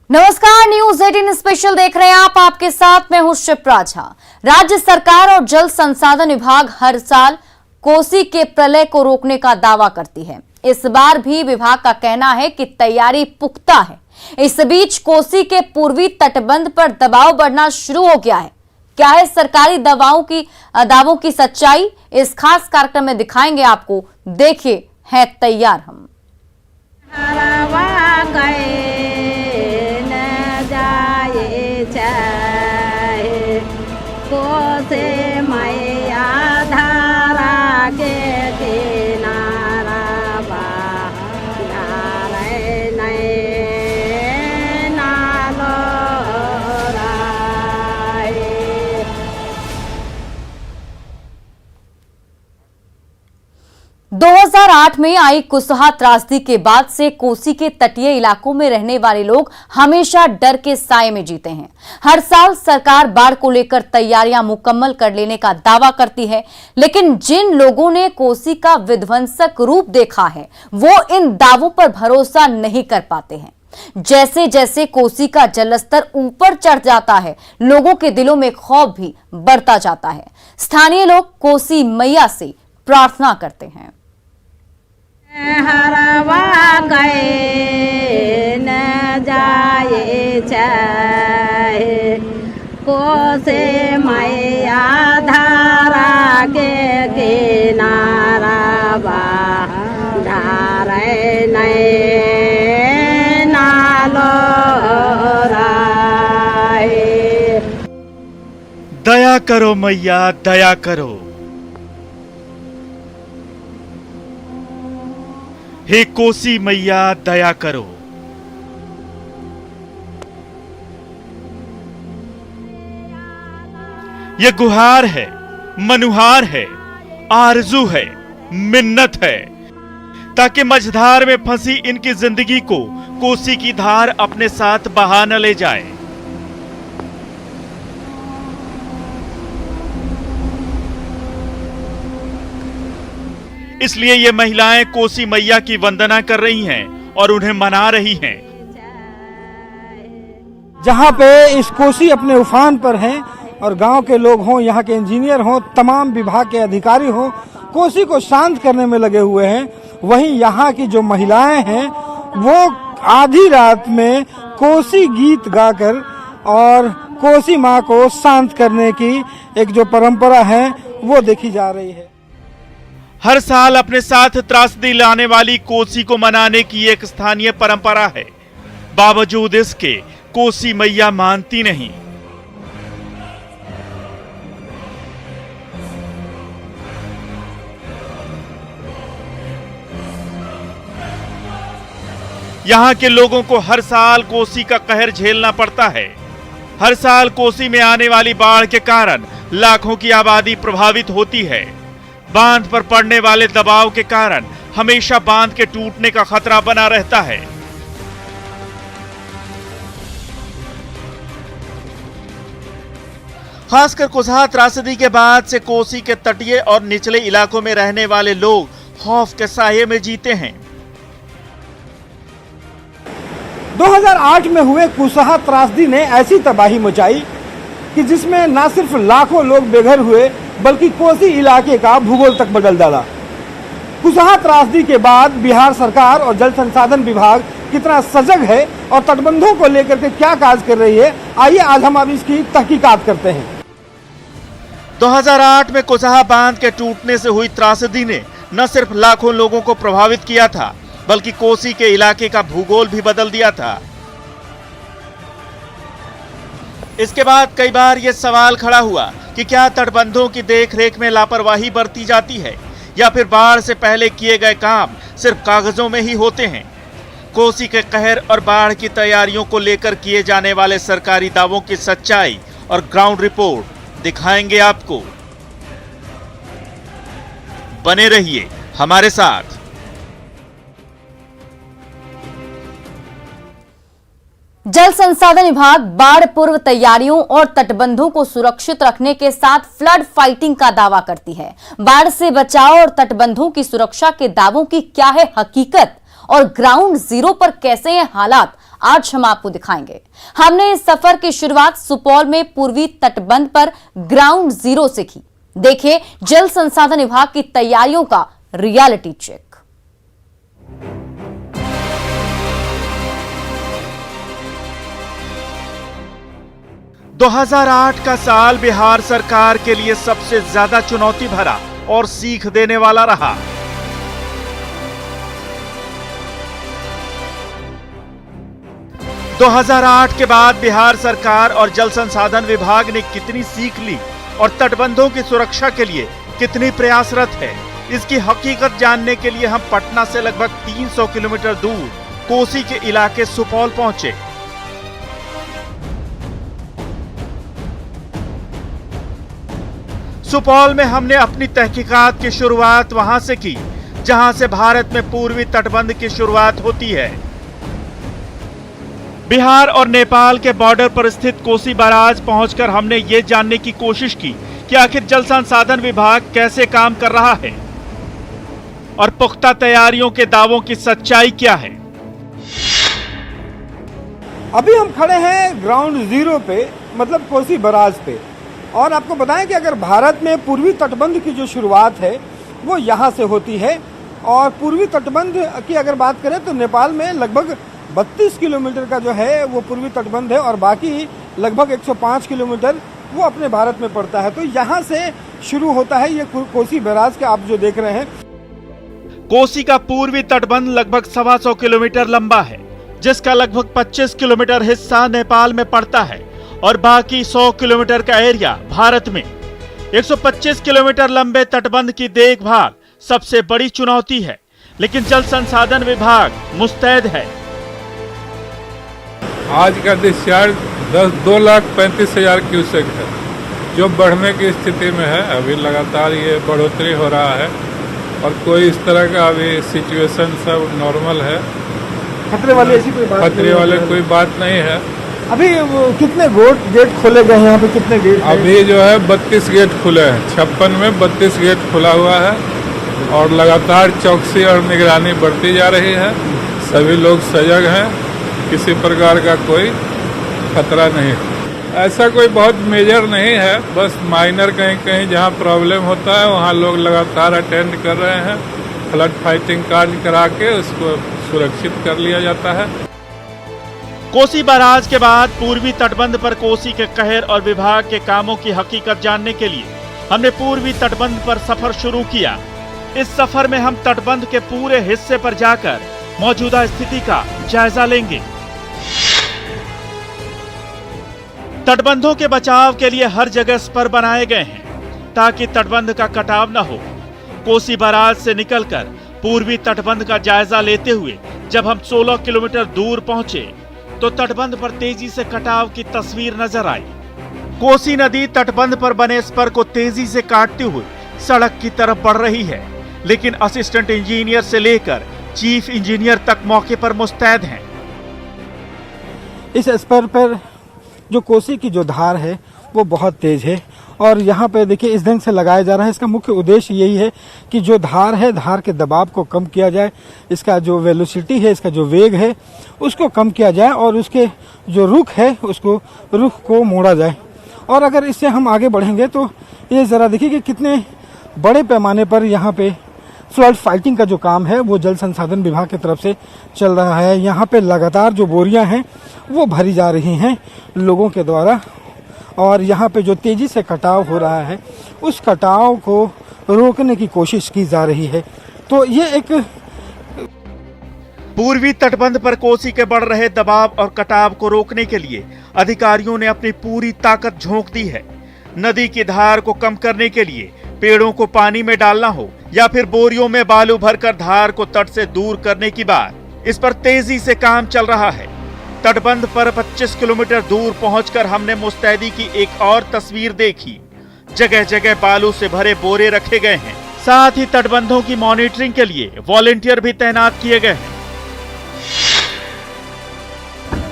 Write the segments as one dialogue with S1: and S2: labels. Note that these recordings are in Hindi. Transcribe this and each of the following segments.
S1: नमस्कार, न्यूज 18 स्पेशल देख रहे हैं आप। आपके साथ मैं हूं शिप्रा झा। राज्य सरकार और जल संसाधन विभाग हर साल कोसी के प्रलय को रोकने का दावा करती है। इस बार भी विभाग का कहना है कि तैयारी पुख्ता है। इस बीच कोसी के पूर्वी तटबंध पर दबाव बढ़ना शुरू हो गया है। क्या है सरकारी दावों की सच्चाई, इस खास कार्यक्रम में दिखाएंगे आपको। देखिए, है तैयार हम।
S2: कोसे मैया धारा के किनारा बारे नालो राय।
S1: 2008 में आई कुसहा त्रासदी के बाद से कोसी के तटीय इलाकों में रहने वाले लोग हमेशा डर के साए में जीते हैं। हर साल सरकार बाढ़ को लेकर तैयारियां मुकम्मल कर लेने का दावा करती है, लेकिन जिन लोगों ने कोसी का विध्वंसक रूप देखा है वो इन दावों पर भरोसा नहीं कर पाते हैं। जैसे जैसे कोसी का जलस्तर ऊपर चढ़ जाता है, लोगों के दिलों में खौफ भी बढ़ता जाता है। स्थानीय लोग कोसी मैया से प्रार्थना करते हैं।
S2: हरवा गए न जाए चाहे कोसे मैया धारा के किनारा बारे नालो राय।
S3: दया करो मैया, दया करो। हे कोसी मैया, दया करो। यह गुहार है, मनुहार है, आरजू है, मिन्नत है, ताकि मझधार में फंसी इनकी जिंदगी को कोसी की धार अपने साथ बहा न ले जाए। इसलिए ये महिलाएं कोसी मैया की वंदना कर रही हैं और उन्हें मना रही हैं।
S4: जहाँ पे इस कोसी अपने उफान पर हैं और गांव के लोग हों, यहाँ के इंजीनियर हों, तमाम विभाग के अधिकारी हों, कोसी को शांत करने में लगे हुए हैं, वहीं यहाँ की जो महिलाएं हैं वो आधी रात में कोसी गीत गाकर और कोसी माँ को शांत करने की एक जो परंपरा है वो देखी जा रही है।
S3: हर साल अपने साथ त्रासदी लाने वाली कोसी को मनाने की एक स्थानीय परंपरा है। बावजूद इसके कोसी मैया मानती नहीं। यहाँ के लोगों को हर साल कोसी का कहर झेलना पड़ता है। हर साल कोसी में आने वाली बाढ़ के कारण लाखों की आबादी प्रभावित होती है। बांध पर पड़ने वाले दबाव के कारण हमेशा बांध के टूटने का खतरा बना रहता है। खासकर कुसहा त्रासदी के बाद से कोसी के तटीय और निचले इलाकों में रहने वाले लोग खौफ के साये में जीते हैं।
S4: 2008 में हुए कुसहा त्रासदी ने ऐसी तबाही मचाई कि जिसमें न सिर्फ लाखों लोग बेघर हुए बल्कि कोसी इलाके का भूगोल तक बदल डाला। कुसहा त्रासदी के बाद बिहार सरकार और जल संसाधन विभाग कितना सजग है और तटबंधों को लेकर के क्या कार्य कर रही है, आइए आज हम अब इसकी तहकीकात करते हैं।
S3: 2008 में कुसहा बांध के टूटने से हुई त्रासदी ने न सिर्फ लाखों लोगों को प्रभावित किया था बल्कि कोसी के इलाके का भूगोल भी बदल दिया था। इसके बाद कई बार यह सवाल खड़ा हुआ कि क्या तटबंधों की देखरेख में लापरवाही बरती जाती है या फिर बाढ़ से पहले किए गए काम सिर्फ कागजों में ही होते हैं। कोसी के कहर और बाढ़ की तैयारियों को लेकर किए जाने वाले सरकारी दावों की सच्चाई और ग्राउंड रिपोर्ट दिखाएंगे आपको। बने रहिए हमारे साथ।
S1: जल संसाधन विभाग बाढ़ पूर्व तैयारियों और तटबंधों को सुरक्षित रखने के साथ फ्लड फाइटिंग का दावा करती है। बाढ़ से बचाव और तटबंधों की सुरक्षा के दावों की क्या है हकीकत और ग्राउंड जीरो पर कैसे हैं हालात, आज हम आपको दिखाएंगे। हमने इस सफर की शुरुआत सुपौल में पूर्वी तटबंध पर ग्राउंड जीरो से की। देखिए जल संसाधन विभाग की तैयारियों का रियलिटी चेक।
S3: 2008 का साल बिहार सरकार के लिए सबसे ज्यादा चुनौती भरा और सीख देने वाला रहा। – 2008 के बाद बिहार सरकार और जल संसाधन विभाग ने कितनी सीख ली और तटबंधों की सुरक्षा के लिए कितनी प्रयासरत है, इसकी हकीकत जानने के लिए हम पटना से लगभग 300 किलोमीटर दूर कोसी के इलाके सुपौल पहुंचे। सुपौल में हमने अपनी तहकीकात की शुरुआत वहां से की जहां से भारत में पूर्वी तटबंध की शुरुआत होती है। बिहार और नेपाल के बॉर्डर पर स्थित कोसी बैराज पहुंचकर हमने ये जानने की कोशिश की कि आखिर जल संसाधन विभाग कैसे काम कर रहा है और पुख्ता तैयारियों के दावों की सच्चाई क्या है।
S4: अभी हम खड़े हैं ग्राउंड जीरो पे, मतलब कोसी बैराज पे, और आपको बताएं कि अगर भारत में पूर्वी तटबंध की जो शुरुआत है वो यहाँ से होती है, और पूर्वी तटबंध की अगर बात करें तो नेपाल में लगभग 32 किलोमीटर का जो है वो पूर्वी तटबंध है और बाकी लगभग 105 किलोमीटर वो अपने भारत में पड़ता है। तो यहाँ से शुरू होता है ये कोसी बैराज के आप जो देख रहे हैं।
S3: कोसी का पूर्वी तटबंध लगभग 125 किलोमीटर लंबा है, जिसका लगभग 25 किलोमीटर हिस्सा नेपाल में पड़ता है और बाकी 100 किलोमीटर का एरिया भारत में। 125 किलोमीटर लंबे तटबंध की देखभाल सबसे बड़ी चुनौती है, लेकिन जल संसाधन विभाग मुस्तैद है।
S5: आज का डिस्चार्ज 2,35,000 क्यूसेक है, जो बढ़ने की स्थिति में है। अभी लगातार ये बढ़ोतरी हो रहा है और कोई इस तरह का अभी सिचुएशन सब नॉर्मल है।
S4: खतरे वाली ऐसी कोई बात
S5: खतरे वाले कोई बात नहीं है।
S4: अभी कितने गेट खोले गए हैं यहाँ पे, कितने गेट?
S5: अभी जो है 32 गेट खुले हैं। 56 में 32 गेट खुला हुआ है और लगातार चौकसी और निगरानी बढ़ती जा रही है। सभी लोग सजग हैं, किसी प्रकार का कोई खतरा नहीं। ऐसा कोई बहुत मेजर नहीं है, बस माइनर कहीं कहीं जहाँ प्रॉब्लम होता है वहाँ लोग लगातार अटेंड कर रहे हैं। फ्लड फाइटिंग कार्य करा के उसको सुरक्षित कर लिया जाता है।
S3: कोसी बैराज के बाद पूर्वी तटबंध पर कोसी के कहर और विभाग के कामों की हकीकत जानने के लिए हमने पूर्वी तटबंध पर सफर शुरू किया। इस सफर में हम तटबंध के पूरे हिस्से पर जाकर मौजूदा स्थिति का जायजा लेंगे। तटबंधों के बचाव के लिए हर जगह स्पर बनाए गए हैं ताकि तटबंध का कटाव न हो। कोसी बैराज से निकलकर पूर्वी तटबंध का जायजा लेते हुए जब हम 16 किलोमीटर दूर पहुंचे तो तटबंध पर तेजी से कटाव की तस्वीर नजर आई। कोसी नदी तटबंध पर बने स्पर को तेजी से काटते हुए सड़क की तरफ बढ़ रही है, लेकिन असिस्टेंट इंजीनियर से लेकर चीफ इंजीनियर तक मौके पर मुस्तैद हैं।
S4: इस स्पर पर जो कोसी की जो धार है वो बहुत तेज है और यहाँ पे देखिए इस ढंग से लगाया जा रहा है। इसका मुख्य उद्देश्य यही है कि जो धार है, धार के दबाव को कम किया जाए, इसका जो वेलोसिटी है, इसका जो वेग है उसको कम किया जाए और उसके जो रुख है उसको रुख को मोड़ा जाए। और अगर इससे हम आगे बढ़ेंगे तो ये ज़रा देखिए कि कितने बड़े पैमाने पर यहाँ पे फ्लड फाइटिंग का जो काम है वो जल संसाधन विभाग की तरफ से चल रहा है। यहाँ पे लगातार जो बोरियां हैं वो भरी जा रही हैं लोगों के द्वारा और यहाँ पे जो तेजी से कटाव हो रहा है उस कटाव को रोकने की कोशिश की जा रही है। तो ये एक
S3: पूर्वी तटबंध पर कोसी के बढ़ रहे दबाव और कटाव को रोकने के लिए अधिकारियों ने अपनी पूरी ताकत झोंक दी है। नदी की धार को कम करने के लिए पेड़ों को पानी में डालना हो या फिर बोरियों में बालू भरकर धार को तट से दूर करने की बात, इस पर तेजी से काम चल रहा है। तटबंध पर 25 किलोमीटर दूर पहुंचकर हमने मुस्तैदी की एक और तस्वीर देखी। जगह जगह बालू से भरे बोरे रखे गए हैं, साथ ही तटबंधों की मॉनिटरिंग के लिए वॉलेंटियर भी तैनात किए गए हैं।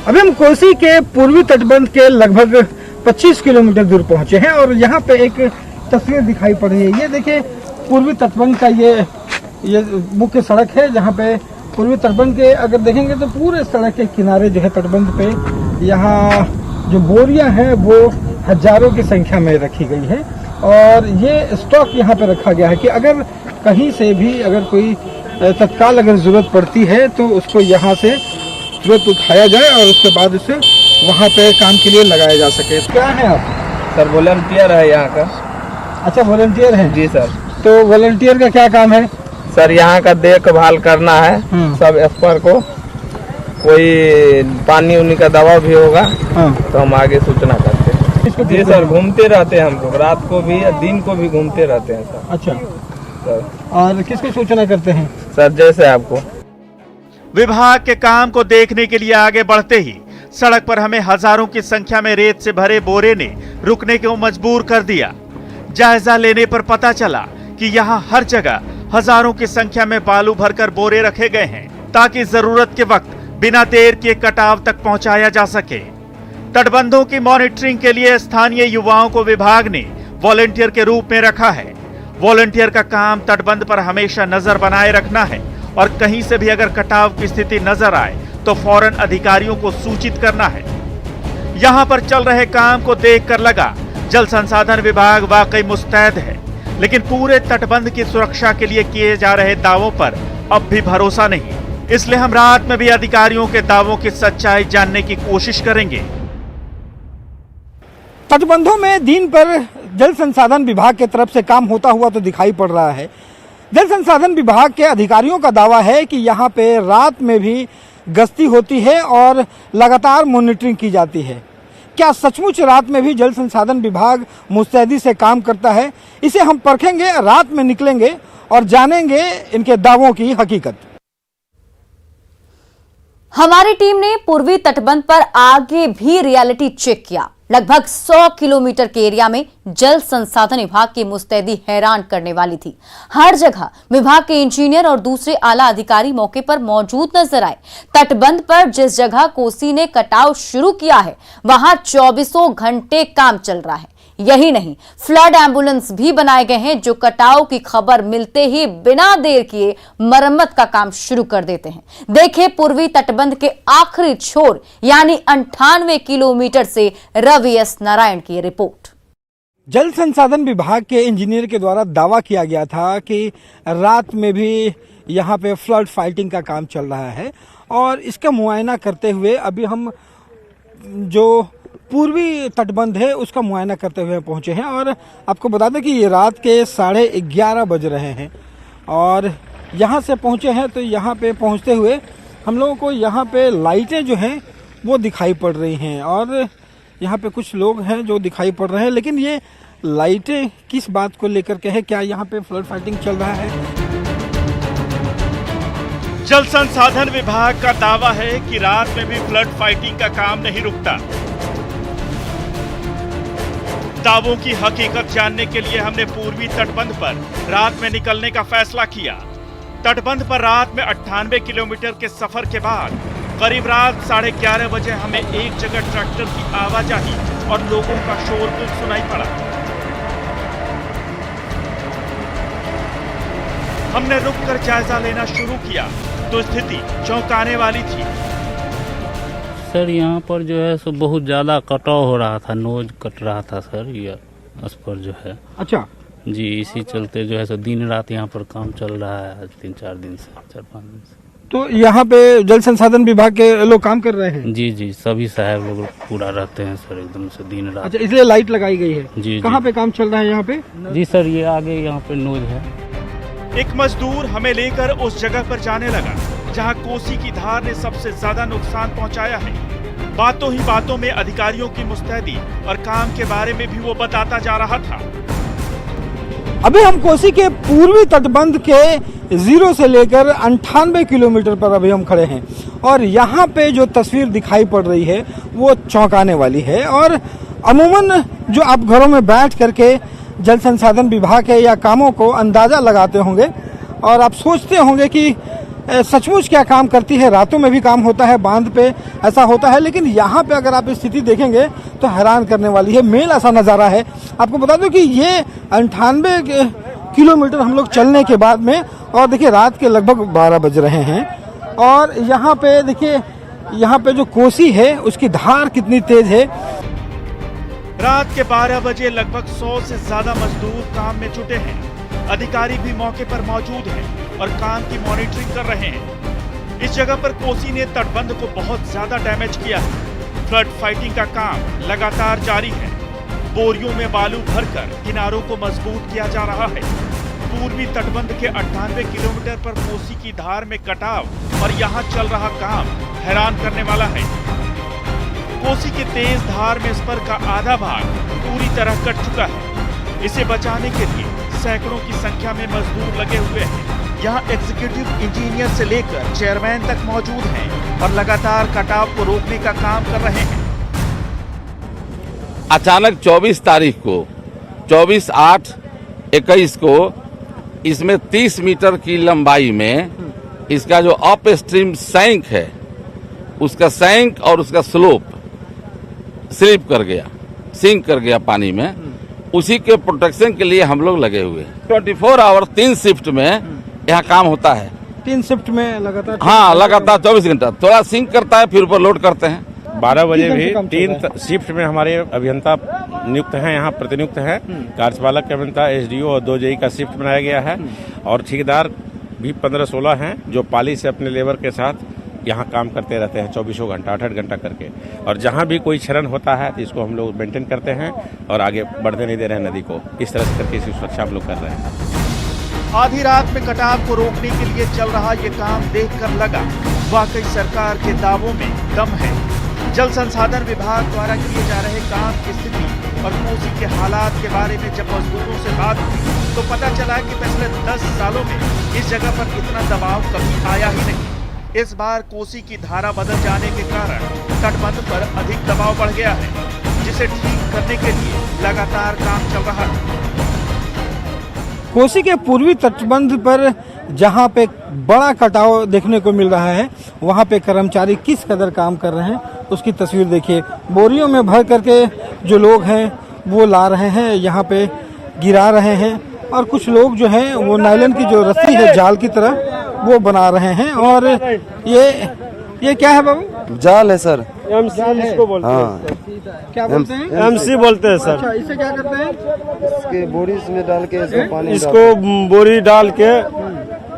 S4: अभी हम कोसी के पूर्वी तटबंध के लगभग 25 किलोमीटर दूर पहुंचे हैं और यहाँ पे एक तस्वीर दिखाई पड़ रही है। ये देखिए पूर्वी तटबंध का ये मुख्य सड़क है जहाँ पे पूर्वी तटबंध के अगर देखेंगे तो पूरे सड़क के किनारे जो है तटबंध पे यहाँ जो बोरियां हैं वो हजारों की संख्या में रखी गई है और ये स्टॉक यहाँ पे रखा गया है कि अगर कहीं से भी अगर कोई तत्काल अगर जरूरत पड़ती है तो उसको यहाँ से तुरंत उठाया जाए और उसके बाद उसे वहाँ पे काम के लिए लगाया जा सके। क्या है आप?
S6: सर वॉलंटियर है यहाँ का।
S4: अच्छा, वॉलंटियर हैं?
S6: जी सर।
S4: तो वॉलंटियर का क्या काम है?
S6: सर यहाँ का देखभाल करना है सब स्पर को, कोई पानी उनी का दवा भी होगा तो हम आगे सूचना करते हैं। जी सर, घूमते रहते हैं हम लोग, रात को भी या दिन को भी घूमते रहते हैं सर।
S4: अच्छा
S6: सर,
S4: और किसको सूचना करते हैं?
S6: सर जैसे आपको।
S3: विभाग के काम को देखने के लिए आगे बढ़ते ही सड़क पर हमें हजारों की संख्या में रेत से भरे बोरे ने रुकने को मजबूर कर दिया। जायजा लेने पर पता चला कि यहाँ हर जगह हजारों की संख्या में बालू भरकर बोरे रखे गए हैं ताकि जरूरत के वक्त बिना देर किए कटाव तक पहुंचाया जा सके। तटबंधों की मॉनिटरिंग के लिए स्थानीय युवाओं को विभाग ने वॉलंटियर के रूप में रखा है। वॉलंटियर का काम तटबंध पर हमेशा नजर बनाए रखना है और कहीं से भी अगर कटाव की स्थिति नजर आए तो फौरन अधिकारियों को सूचित करना है। यहाँ पर चल रहे काम को देखकर लगा जल संसाधन विभाग वाकई मुस्तैद है, लेकिन पूरे तटबंध की सुरक्षा के लिए किए जा रहे दावों पर अब भी भरोसा नहीं। इसलिए हम रात में भी अधिकारियों के दावों की सच्चाई जानने की कोशिश करेंगे।
S4: तटबंधों में दिन पर जल संसाधन विभाग की तरफ से काम होता हुआ तो दिखाई पड़ रहा है। जल संसाधन विभाग के अधिकारियों का दावा है कि यहाँ पे रात में भी गश्ती होती है और लगातार मॉनिटरिंग की जाती है। क्या सचमुच रात में भी जल संसाधन विभाग मुस्तैदी से काम करता है? इसे हम परखेंगे, रात में निकलेंगे और जानेंगे इनके दावों की हकीकत।
S1: हमारी टीम ने पूर्वी तटबंध पर आगे भी रियलिटी चेक किया। लगभग 100 किलोमीटर के एरिया में जल संसाधन विभाग की मुस्तैदी हैरान करने वाली थी। हर जगह विभाग के इंजीनियर और दूसरे आला अधिकारी मौके पर मौजूद नजर आए। तटबंध पर जिस जगह कोसी ने कटाव शुरू किया है वहां 24 घंटे काम चल रहा है। यही नहीं, फ्लड एम्बुलेंस भी बनाए गए हैं जो कटाव की खबर मिलते ही बिना देर किए मरम्मत का काम शुरू कर देते हैं। देखिए पूर्वी तटबंध के आखिरी छोर यानी 98 किलोमीटर से रवि एस नारायण की रिपोर्ट।
S4: जल संसाधन विभाग के इंजीनियर के द्वारा दावा किया गया था कि रात में भी यहाँ पे फ्लड फाइटिंग का काम चल रहा है और इसका मुआयना करते हुए अभी हम जो पूर्वी तटबंध है उसका मुआयना करते हुए पहुंचे हैं और आपको बता दें कि ये रात के 11:30 बज रहे हैं और यहाँ से पहुंचे हैं। तो यहाँ पे पहुंचते हुए हम लोगों को यहाँ पे लाइटें जो हैं वो दिखाई पड़ रही हैं और यहाँ पे कुछ लोग हैं जो दिखाई पड़ रहे हैं, लेकिन ये लाइटें किस बात को लेकर के है? क्या यहाँ पे फ्लड फाइटिंग चल रहा है?
S3: जल संसाधन विभाग का दावा है कि रात में भी फ्लड फाइटिंग का काम नहीं रुकता। दावों की हकीकत जानने के लिए हमने पूर्वी तटबंध पर रात में निकलने का फैसला किया। तटबंध पर रात में 98 किलोमीटर के सफर के बाद करीब रात 11:30 बजे हमें एक जगह ट्रैक्टर की आवाजाही और लोगों का शोरगुल सुनाई पड़ा। हमने रुककर जायजा लेना शुरू किया तो स्थिति चौंकाने वाली थी।
S7: सर यहाँ पर जो है सो बहुत ज़्यादा कटाव हो रहा था, नोज कट रहा था सर ये इस पर जो है।
S4: अच्छा
S7: जी, इसी चलते जो है सो दिन रात यहाँ पर काम चल रहा है आज 3-4 दिन से, 4-5 दिन से।
S4: तो यहाँ पे जल संसाधन विभाग के लोग काम कर रहे हैं?
S7: जी जी, सभी साहब लोग पूरा रहते हैं सर एकदम से दिन रात।
S4: अच्छा, इसलिए लाइट लगाई गई है?
S7: जी।
S4: कहाँ पे काम चल रहा है यहाँ पे?
S7: जी सर, ये आगे यहाँ पे नोज है।
S3: एक मजदूर हमें लेकर उस जगह पर जाने लगा जहां कोसी की धार ने सबसे ज्यादा नुकसान पहुंचाया है। बातों ही बातों में अधिकारियों की मुस्तैदी और काम के बारे में भी वो बताता जा रहा था।
S4: अभी हम कोसी के पूर्वी तटबंध के 0 से लेकर 98 किलोमीटर पर अभी हम खड़े हैं और यहाँ पे जो तस्वीर दिखाई पड़ रही है वो चौंकाने वाली है। और अमूमन जो आप घरों में बैठ करके जल संसाधन विभाग के या कामों को अंदाजा लगाते होंगे और आप सोचते होंगे कि सचमुच क्या काम करती है, रातों में भी काम होता है, बांध पे ऐसा होता है, लेकिन यहाँ पे अगर आप स्थिति देखेंगे तो हैरान करने वाली है। मेल ऐसा नज़ारा है। आपको बता दूं कि ये 98 किलोमीटर हम लोग चलने के बाद में, और देखिए रात के लगभग 12 बज रहे हैं और यहाँ पे देखिए, यहाँ पे जो कोसी है उसकी धार कितनी तेज है।
S3: रात के 12 बजे लगभग 100 से ज्यादा मजदूर काम में जुटे हैं। अधिकारी भी मौके पर मौजूद हैं और काम की मॉनिटरिंग कर रहे हैं। इस जगह पर कोसी ने तटबंध को बहुत ज्यादा डैमेज किया है। फ्लड फाइटिंग का काम लगातार जारी है। बोरियों में बालू भरकर किनारों को मजबूत किया जा रहा है। पूर्वी तटबंध के 98 किलोमीटर पर कोसी की धार में कटाव और यहाँ चल रहा काम हैरान करने वाला है। कोसी की तेज धार में स्पर का आधा भाग पूरी तरह कट चुका है। इसे बचाने के लिए सैकड़ों की संख्या में मजदूर लगे हुए हैं। यहाँ एग्जीक्यूटिव इंजीनियर से लेकर चेयरमैन तक मौजूद हैं और लगातार कटाव को रोकने का काम कर रहे हैं।
S8: अचानक 24 तारीख को 24/8/21 को इसमें 30 मीटर की लंबाई में इसका जो अप स्ट्रीम सैंक है, उसका सैंक और उसका स्लोप स्लिप कर गया, सिंक कर गया पानी में। उसी के प्रोटेक्शन के लिए हम लोग लगे हुए हैं। 24 आवर 3 शिफ्ट में यहाँ काम होता है।
S4: 3 शिफ्ट में लगातार?
S8: हाँ, लगातार 24 घंटा। थोड़ा सिंक करता है, फिर ऊपर लोड करते हैं।
S9: 12 बजे भी 3 शिफ्ट में हमारे अभियंता नियुक्त हैं, यहाँ प्रतिनियुक्त हैं। कार्यपालक के अभियंता, SDO और 2 JE का शिफ्ट बनाया गया है और ठेकेदार भी 15-16 हैं जो पाली से अपने लेबर के साथ यहाँ काम करते रहते हैं 24 घंटा, 8 घंटा करके। और जहाँ भी कोई क्षरण होता है तो इसको हम लोग मेंटेन करते हैं और आगे बढ़ने नहीं दे रहे हैं नदी को। इस तरह से करके इसकी सुरक्षा हम लोग कर रहे हैं।
S3: आधी रात में कटाव को रोकने के लिए चल रहा ये काम देखकर लगा वाकई सरकार के दावों में दम है। जल संसाधन विभाग द्वारा किए जा रहे काम की स्थिति और कोसी के हालात के बारे में जब मजदूरों से बात हुई तो पता चला कि पिछले 10 सालों में इस जगह पर इतना दबाव कभी आया ही नहीं। इस बार कोसी की धारा बदल जाने के कारण तटबंध पर अधिक दबाव बढ़ गया है, जिसे ठीक करने के लिए लगातार काम चल रहा है।
S4: कोसी के पूर्वी तटबंध पर जहां पे बड़ा कटाव देखने को मिल रहा है, वहां पे कर्मचारी किस कदर काम कर रहे हैं उसकी तस्वीर देखिए। बोरियों में भर करके जो लोग हैं वो ला रहे हैं, यहाँ पे गिरा रहे हैं और कुछ लोग जो हैं वो नायलॉन की जो रस्सी है जाल की तरह वो बना रहे हैं। और ये क्या है बाबू?
S10: जाल है सर।
S4: जाल इसको बोलते हैं।
S10: हाँ,
S4: क्या बोलते हैं?
S10: MC बोलते हैं सर।
S4: अच्छा, इसे क्या करते हैं?
S10: इसके बोरी इसमें डाल के इसको पानी
S11: इसको बोरी डाल के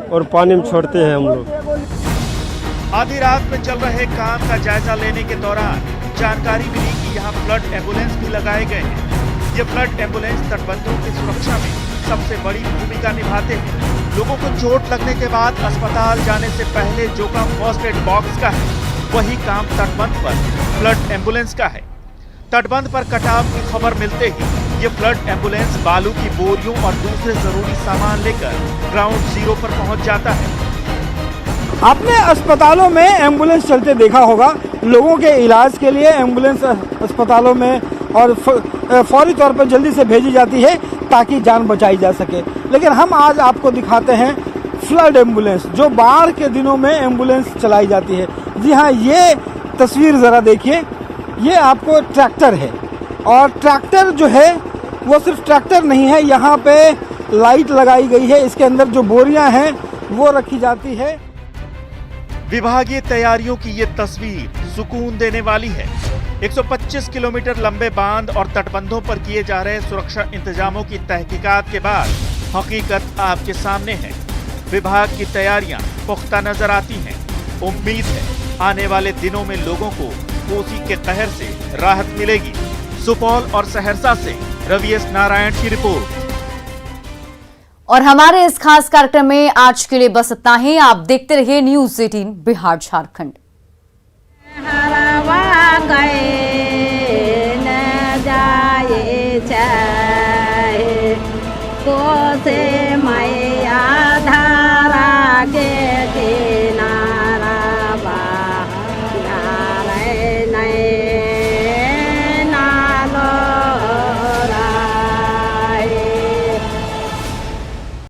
S11: और पानी में छोड़ते हैं हम लोग।
S3: आधी रात में चल रहे काम का जायजा लेने के दौरान जानकारी मिली कि यहाँ फ्लड एम्बुलेंस भी लगाए गए हैं। ये फ्लड एम्बुलेंस तटबंधों की सुरक्षा में सबसे बड़ी भूमिका निभाते हैं। लोगों को चोट लगने के बाद अस्पताल जाने से पहले जो काम फर्स्ट एड बॉक्स का है, वही काम तटबंध पर फ्लड एम्बुलेंस का है। तटबंध पर कटाव की खबर मिलते ही ये फ्लड एम्बुलेंस बालू की बोरियों और दूसरे जरूरी सामान लेकर ग्राउंड जीरो पर पहुंच जाता है।
S4: आपने अस्पतालों में एम्बुलेंस चलते देखा होगा। लोगों के इलाज के लिए एम्बुलेंस अस्पतालों में और फौरी तौर पर जल्दी से भेजी जाती है ताकि जान बचाई जा सके। लेकिन हम आज आपको दिखाते हैं फ्लड एम्बुलेंस, जो बाढ़ के दिनों में एम्बुलेंस चलाई जाती है। जी हाँ, ये तस्वीर ज़रा देखिए। ये आपको ट्रैक्टर है और ट्रैक्टर जो है वो सिर्फ ट्रैक्टर नहीं है, यहाँ पे लाइट लगाई गई है। इसके अंदर जो बोरियां हैं वो रखी जाती है।
S3: विभागीय तैयारियों की ये तस्वीर सुकून देने वाली है। 125 किलोमीटर लंबे बांध और तटबंधों पर किए जा रहे सुरक्षा इंतजामों की तहकीकात के बाद हकीकत आपके सामने है। विभाग की तैयारियां पुख्ता नजर आती हैं। उम्मीद है आने वाले दिनों में लोगों को कोसी के कहर से राहत मिलेगी। सुपौल और सहरसा से रवि एस नारायण की रिपोर्ट।
S1: और हमारे इस खास कार्यक्रम में आज के लिए बस इतना ही। आप देखते रहिए न्यूज़ 18 बिहार झारखंड।
S2: को से मैया धारा के